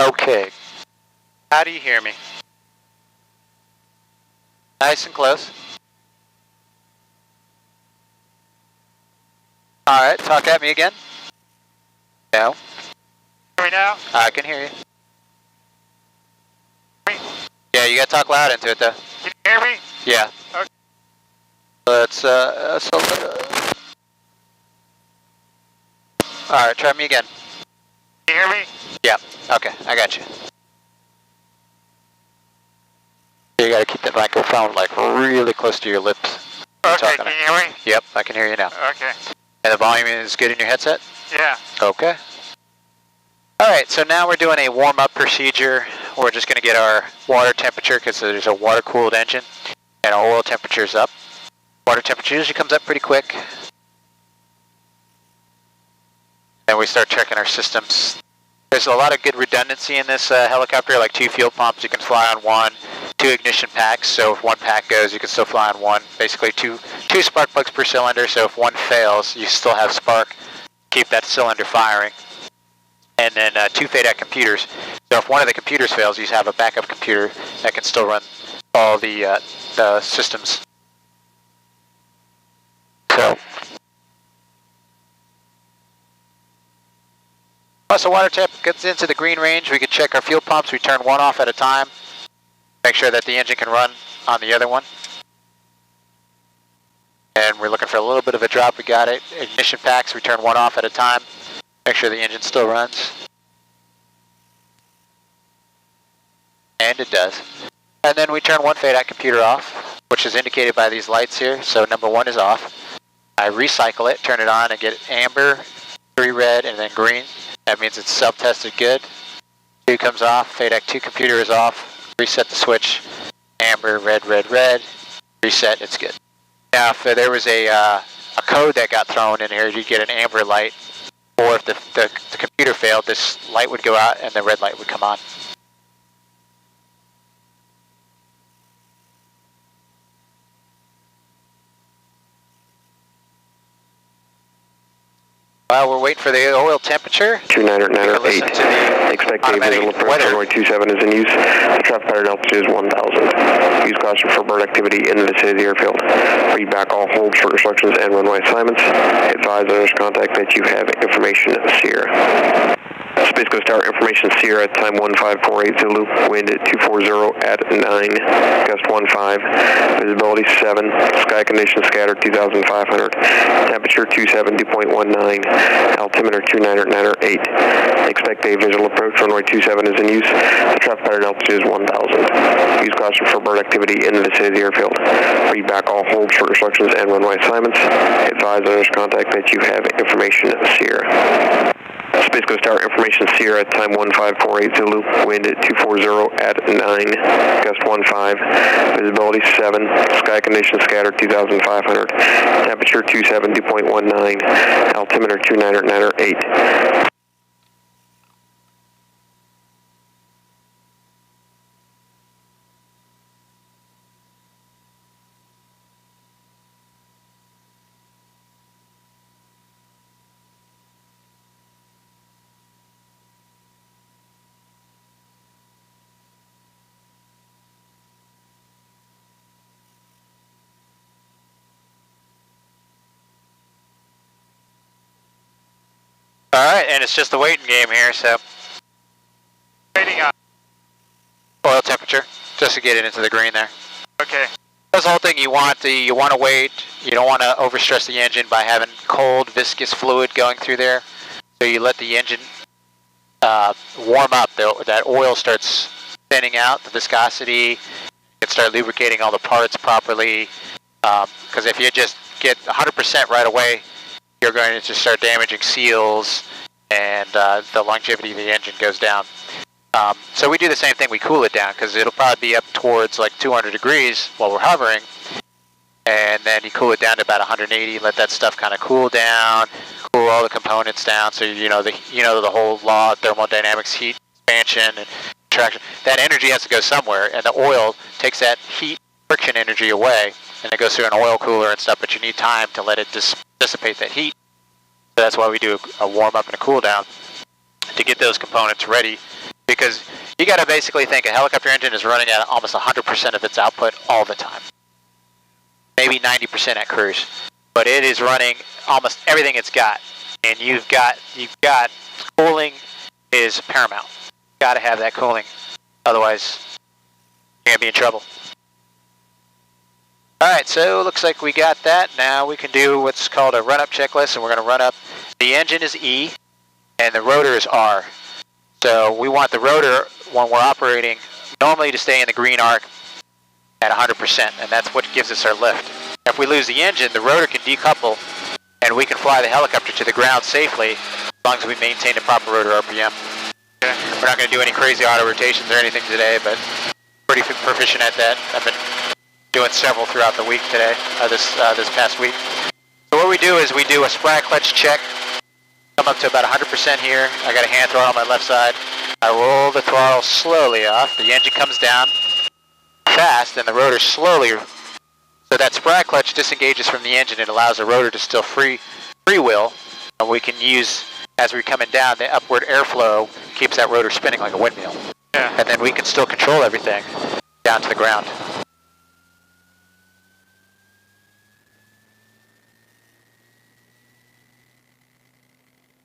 Okay. How do you hear me? Nice and close. Alright, talk at me again. No. Hear me now? I can hear you. Yeah, you gotta talk loud into it though. Can you hear me? Yeah. Okay. Let's Alright, try me again. Can you hear me? Yeah, okay, I got you. You gotta keep that microphone like really close to your lips. Okay, can you hear me? Yep, I can hear you now. Okay. And the volume is good in your headset? Yeah. Okay. Alright, so now we're doing a warm-up procedure. We're just going to get our water temperature because there's a water-cooled engine and our oil temperature's up. Water temperature usually comes up pretty quick. Then we start checking our systems. There's a lot of good redundancy in this helicopter, like 2 fuel pumps. You can fly on one, 2 ignition packs, so if one pack goes, you can still fly on one. Basically two spark plugs per cylinder, so if one fails, you still have spark, keep that cylinder firing. And then 2 FADEC computers. So if one of the computers fails, you have a backup computer that can still run all the systems. So once the water temp gets into the green range, we can check our fuel pumps. We turn one off at a time. Make sure that the engine can run on the other one. And we're looking for a little bit of a drop. We got it. Ignition packs, we turn one off at a time. Make sure the engine still runs. And it does. And then we turn one FADEC computer off, which is indicated by these lights here. So number 1 is off. I recycle it, turn it on, and get amber, 3 red, and then green. That means it's self-tested good. 2 comes off, FADEC 2 computer is off. Reset the switch, amber, red, red, red. Reset, it's good. Now if there was a code that got thrown in here, you'd get an amber light. Or if the computer failed, this light would go out and the red light would come on. While we're waiting for the oil temperature, 29908. Expect a visual approach runway 27 is in use. The traffic pattern altitude is 1000. Use caution for bird activity in the vicinity of the airfield. Read back all holds for instructions and runway assignments. Advise others contact that you have information Sierra. Space Coast Tower information Sierra, time 1548 Zulu, wind at 240 at 9, gust 15, visibility 7, sky conditions scattered 2500, temperature 270.19, altimeter 29908. Expect a visual approach, runway 27 is in use. The traffic pattern altitude is 1000. Use caution for bird activity in the vicinity of the airfield. Read back all holds for instructions and runway assignments. Advise others contact that you have information Sierra. Space Coast Tower information Sierra, time 1548 Zulu, wind at 240 at 9, gust 15, visibility 7, sky conditions scattered 2500, temperature 270.19, altimeter 29908. Alright, and it's just a waiting game here, so. Waiting on. Oil temperature, just to get it into the green there. Okay. That's the whole thing. You want to wait. You don't want to overstress the engine by having cold, viscous fluid going through there. So you let the engine warm up. That oil starts thinning out, the viscosity. You can start lubricating all the parts properly. Because if you just get 100% right away, you're going to just start damaging seals, and the longevity of the engine goes down. So we do the same thing. We cool it down because it'll probably be up towards like 200 degrees while we're hovering, and then you cool it down to about 180. Let that stuff kind of cool down, cool all the components down. So you know the whole law of thermodynamics, heat expansion and contraction. That energy has to go somewhere, and the oil takes that heat friction energy away, and it goes through an oil cooler and stuff. But you need time to let it dissipate that heat. So that's why we do a warm up and a cool down to get those components ready. Because because you got to basically think a helicopter engine is running at almost 100% of its output all the time. Maybe 90% at cruise, but it is running almost everything it's got, and you've got cooling is paramount. Got to have that cooling, otherwise you're gonna be in trouble. All right, so it looks like we got that. Now we can do what's called a run-up checklist, and we're gonna run up. The engine is E, and the rotor is R. So we want the rotor, when we're operating, normally to stay in the green arc at 100%, and that's what gives us our lift. If we lose the engine, the rotor can decouple, and we can fly the helicopter to the ground safely, as long as we maintain the proper rotor RPM. Okay. We're not gonna do any crazy auto rotations or anything today, but pretty proficient at that. I've been doing several throughout the week today, this past week. So what we do is we do a sprag clutch check, come up to about 100% here. I got a hand throttle on my left side. I roll the throttle slowly off. The engine comes down fast and the rotor slowly. So that sprag clutch disengages from the engine. It allows the rotor to still free wheel. And we can use, as we're coming down, the upward airflow keeps that rotor spinning like a windmill. Yeah. And then we can still control everything down to the ground.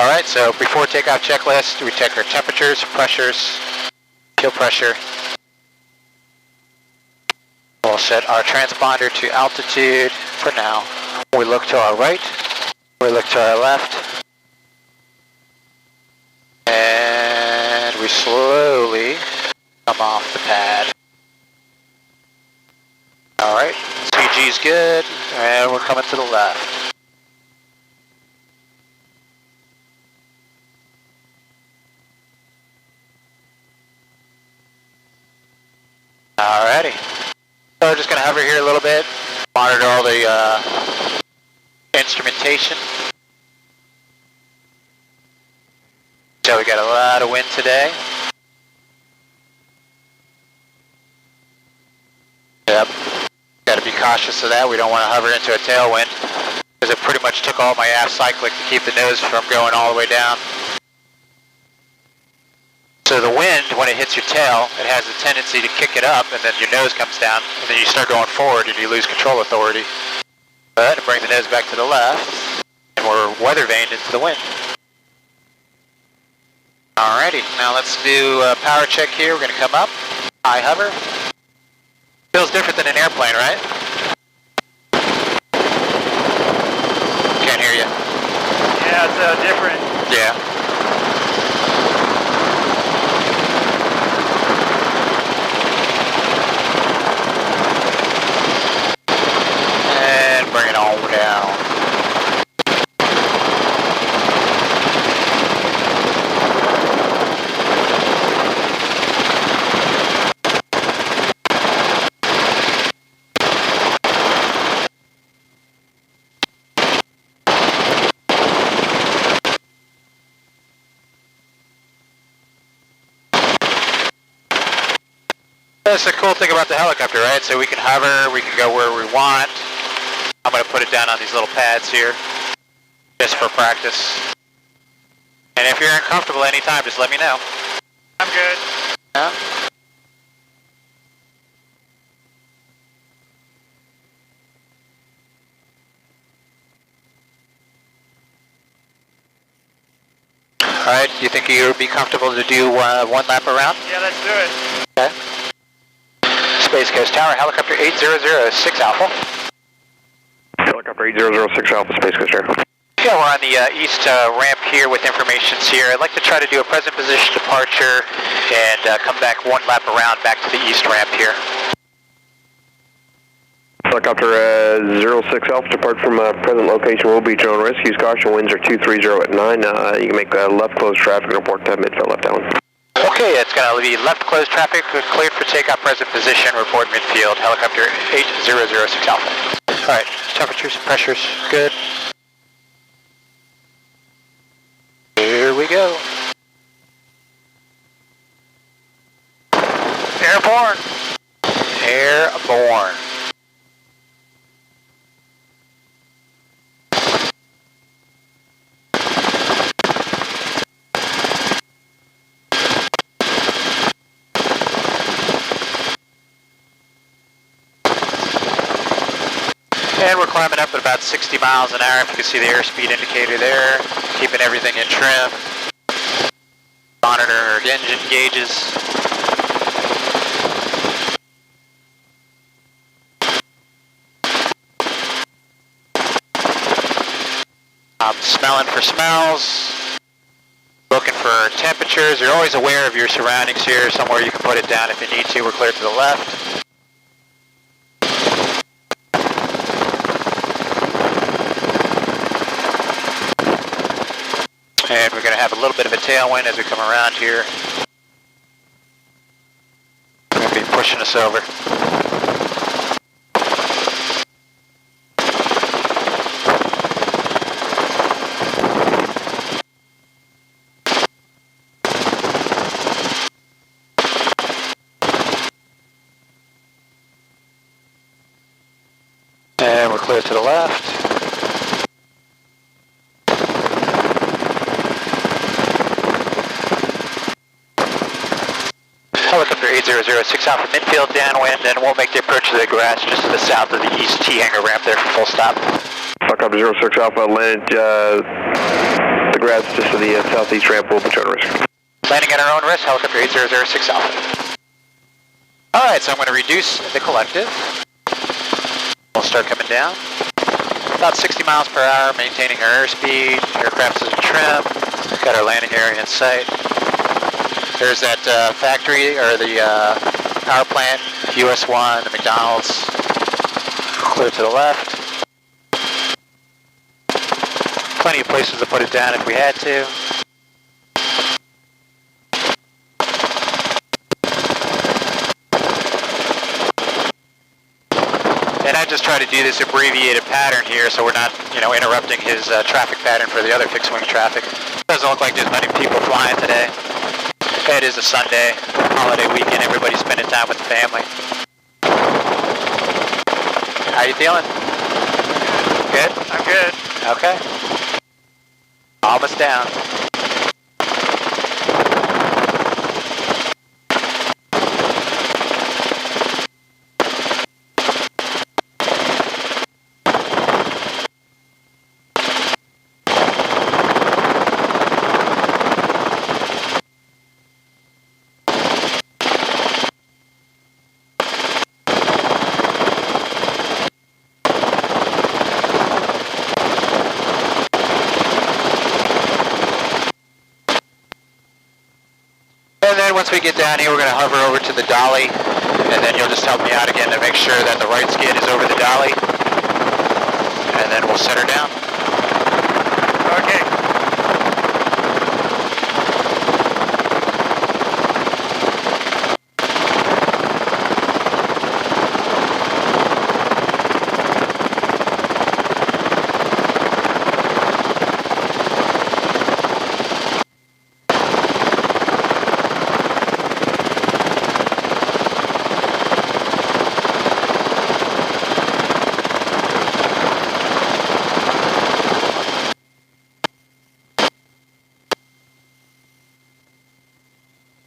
Alright, so before takeoff checklist, we check our temperatures, pressures, fuel pressure. We'll set our transponder to altitude for now. We look to our right, we look to our left, and we slowly come off the pad. Alright, CG is good, and we're coming to the left. Alrighty, so we're just going to hover here a little bit, monitor all the instrumentation. So we got a lot of wind today. Yep, got to be cautious of that. We don't want to hover into a tailwind, because it pretty much took all my aft cyclic to keep the nose from going all the way down. So the wind, when it hits your tail, it has a tendency to kick it up, and then your nose comes down, and then you start going forward, and you lose control authority. But bring the nose back to the left, and we're weather vaned into the wind. Alrighty, now let's do a power check here. We're going to come up, high hover. Feels different than an airplane, right? Can't hear you. Yeah, it's different. Yeah. Bring it on down. That's the cool thing about the helicopter, right? So we can hover, we can go where we want. I'm going to put it down on these little pads here, just for practice. And if you're uncomfortable anytime, just let me know. I'm good. Yeah? Alright, do you think you would be comfortable to do one lap around? Yeah, let's do it. Okay. Space Coast Tower, helicopter 8006 Alpha. Helicopter 8006 Alpha, Space Coast Tower. Yeah, we're on the east ramp here with informations here. I'd like to try to do a present position departure and come back one lap around back to the east ramp here. Helicopter 06 Alpha, depart from present location, will be your own risk. Use caution, winds are 230 at 9. You can make left closed traffic and report to midfield left down. Okay, it's going to be left closed traffic, cleared for takeoff, present position, report midfield, helicopter 8006 Alpha. Alright, temperatures, pressures, good. Here we go. Airborne. Airborne. up at about 60 miles an hour. If you can see the airspeed indicator there, keeping everything in trim. Monitor our engine gauges. Smelling for smells. Looking for temperatures. You're always aware of your surroundings here. Somewhere you can put it down if you need to. We're clear to the left. And we're going to have a little bit of a tailwind as we come around here. It's going to be pushing us over. And we're clear to the left. Helicopter 8006 Alpha midfield downwind, and we'll make the approach to the grass just to the south of the east T-hangar ramp there for full stop. Helicopter 06 Alpha landed the grass just to the southeast ramp, will be at risk. Landing at our own risk, helicopter 8006 Alpha. Alright, so I'm going to reduce the collective. We'll start coming down. About 60 miles per hour, maintaining our airspeed. Aircraft is in trim. Got our landing area in sight. There's that factory, or the power plant, US1, the McDonald's. Clear to the left. Plenty of places to put it down if we had to. And I just try to do this abbreviated pattern here so we're not, interrupting his traffic pattern for the other fixed wing traffic. Doesn't look like there's many people flying today. It is a Sunday, holiday weekend, everybody's spending time with the family. How you feeling? Good? I'm good. Okay. Almost down. And then once we get down here, we're going to hover over to the dolly, and then you'll just help me out again to make sure that the right skid is over the dolly, and then we'll set her down. Okay.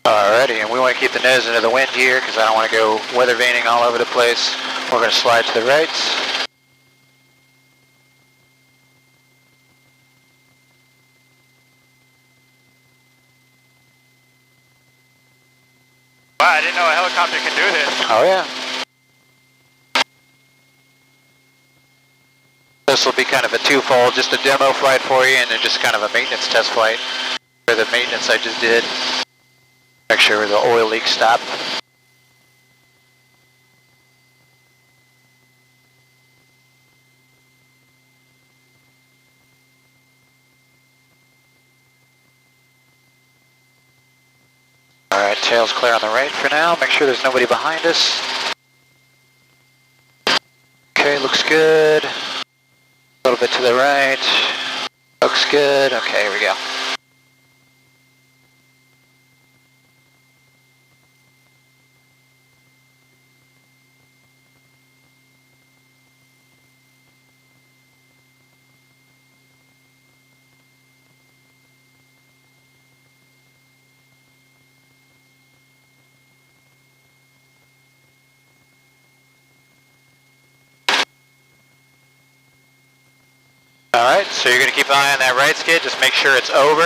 Alrighty, and we want to keep the nose into the wind here because I don't want to go weather vaning all over the place. We're going to slide to the right. Wow, I didn't know a helicopter could do this. Oh yeah. This will be kind of a twofold, just a demo flight for you and then just kind of a maintenance test flight for the maintenance I just did. Make sure the oil leak stopped. Alright, tail's clear on the right for now. Make sure there's nobody behind us. Okay, looks good. A little bit to the right. Looks good. Okay, here we go. Alright, so you're going to keep an eye on that right skid. Just make sure it's over,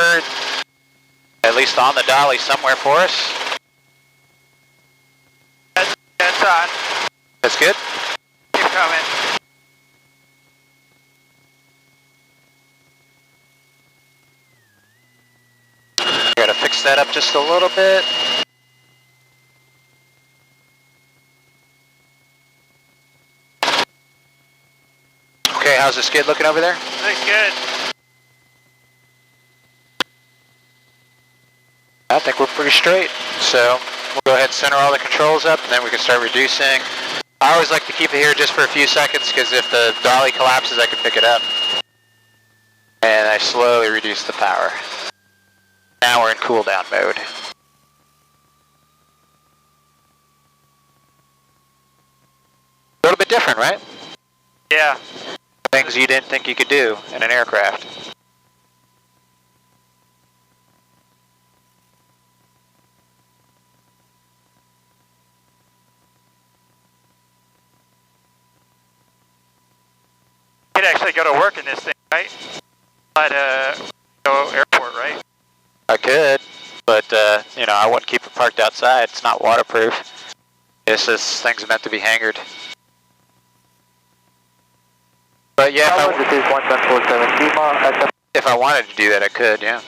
at least on the dolly somewhere for us. That's on. That's good. Keep coming. Got to fix that up just a little bit. Okay, how's the skid looking over there? Looks good. I think we're pretty straight. So we'll go ahead and center all the controls up, and then we can start reducing. I always like to keep it here just for a few seconds, because if the dolly collapses, I can pick it up. And I slowly reduce the power. Now we're in cool down mode. A little bit different, right? Yeah. Things you didn't think you could do in an aircraft. You could actually go to work in this thing, right? At airport, right? I could, but you know, I wouldn't keep it parked outside. It's not waterproof. This thing's meant to be hangared. But yeah, if I wanted to do that, I could, yeah.